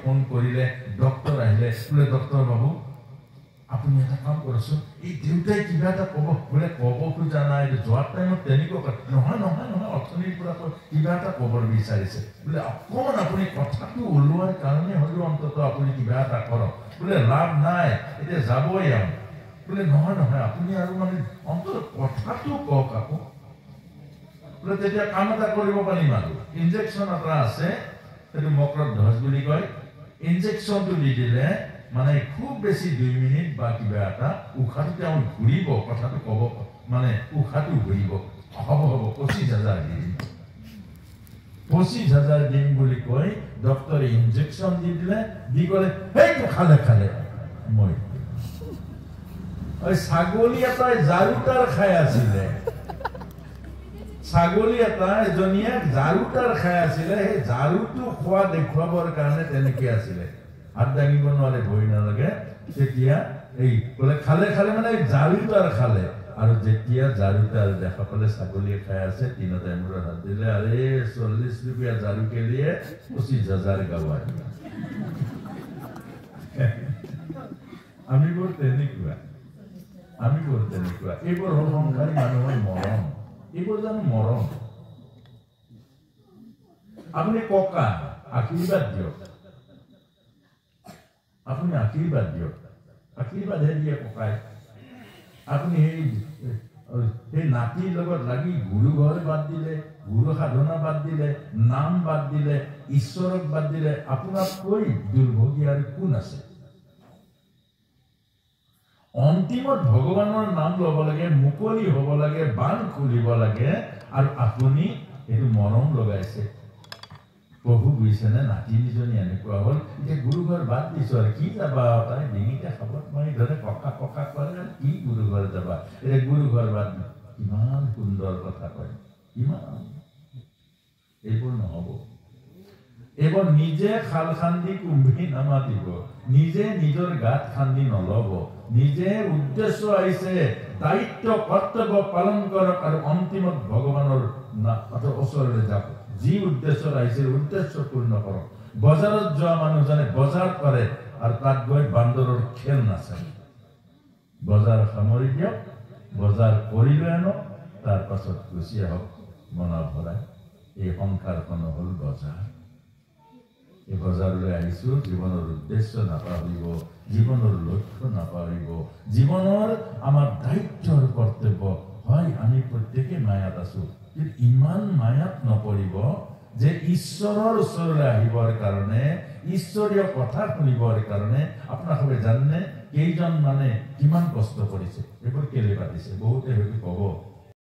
phone কৰিলে doctor আহিলে বোলে ডক্টৰ বাবু আপুনি এটা কাম কৰকচোন এই দেউতাই কিবা এটা ক'ব বোলে ক'ব খোজা নাই যোৱাৰ টাইমত তেনেকুৱা নহয় নহয় নহয় অৰ্থনীতিৰ পৰা কিবা এটা ক'ব বিচাৰিছে বোলে অকণমান আপুনি কথাটো ওলোৱাৰ কাৰণে হ'লেও অন্তত আপুনি কিবা এটা কৰক বোলে লাভ নাই এতিয়া যাবই আমি বোলে নহয় নহয় আপুনি আৰু মানে অন্তত কথাটো কওক আকৌ বোলে তেতিয়া কাম এটা কৰিব পাৰিম আৰু ইনজেকশ্যন এটা আছে সেইটো মকৰত ধ্বজ বুলি কয় ইনজেকশ্যনটো দি দিলে মানে খুব বেছি 2 মিনিট বা কিবা এটা উশাহটো তেওঁ ঘূৰিব কথাটো ক'ব মানে উশাহটো ঘূৰিব হ'ব 25,000 দিন 25,000 দিন বুলি কৈ ডক্টৰে ইনজেকশ্যন দি দিলে দি ক'লে সেইটো খালে খালে মই ছাগলী এটাই জাৰুটাৰ খাই আছিলে ছাগলী এটা এজনীয়ে জাৰুটাৰ খাই আছিলে সেই জাৰুটো খোৱা দেখুৱাবৰ কাৰণে তেনেকৈ আছিলে হাত দাঙিব নোৱাৰে ভয় নালাগে তেতিয়া এই বোলে খালে খালে মানে জাৰুটাৰ খালে আৰু যেতিয়া জাৰুটাৰ দেখা পালে ছাগলীয়ে খাই আছে 3 টাইমৰ হাত দিলে আৰে 40 रुपया জাৰু के लिए 25,000 गवा আমি বৰ তেনেকুৱা এইবোৰ হ'ল সংসাৰী মানুহৰ মৰম এইবোৰ জানো মৰম আপুনি ককা আশীৰ্বাদ দিয়ক আপুনি আশীৰ্বাদহে দিয়ে ককাই আপুনি সেই নাতিৰ লগত লাগি গুৰু ঘৰ বাদ দিলে গুৰু সাধনা বাদ দিলে নাম বাদ দিলে ঈশ্বৰক বাদ দিলে আপোনাতকৈ দুৰ্ভগী আৰু কোন আছে অন্তিমত ভগৱানৰ নাম ল'ব লাগে মুকলি হ'ব লাগে বান খুলিব লাগে আৰু আপুনি এইটো মৰম লগাইছে প্ৰভু বুজিছেনে নাতিনীজনী এনেকুৱা হ'ল এতিয়া গুৰু ঘৰ বাদ দিছো আৰু কি যাবা তাই ডিঙিতে খাবত মাৰি ধৰে ককা কৰে কি গুৰু ঘৰ যাবা এতিয়া গুৰু ঘৰ বাদ ইমান সুন্দৰ কথা কয় ইমান এইবোৰ নহ'ব এইবোৰ নিজে খাল খান্দি কুম্ভী নামাতিব নিজে নিজৰ গাত খান্দি নল'ব নিজে উদ্দেশ্য আহিছে দায়িত্ব কৰ্তব্য পালন কৰক আৰু অন্তিমত ভগৱানৰ ওচৰলৈ যাব যি উদ্দেশ্য আহিছে উদ্দেশ্য পূৰ্ণ কৰক বজাৰত যোৱা মানুহজনে বজাৰ কৰে আৰু তাত গৈ বান্দৰৰ খেল নাচায় বজাৰ সামৰি দিয়ক বজাৰ কৰি লৈ আনক তাৰ পাছত গুচি আহক মনা ভৰাই এই সংসাৰখন হ'ল বজাৰ এই বজাৰলৈ আহিছো জীৱনৰ উদ্দেশ্য নাপাহৰিব জীৱনৰ লক্ষ্য নাপাহৰিব জীৱনৰ আমাৰ দায়িত্বৰ কৰ্তব্য হয় আমি প্ৰত্যেকে মায়াত আছো কিন্তু ইমান মায়াত নপৰিব যে ঈশ্বৰৰ ওচৰলৈ আহিবৰ কাৰণে ঈশ্বৰীয় কথা শুনিবৰ কাৰণে আপোনালোকে জানে কেইজন মানে কিমান কষ্ট কৰিছে এইবোৰ কেলে পাতিছে বহুতে হয়তো ক'ব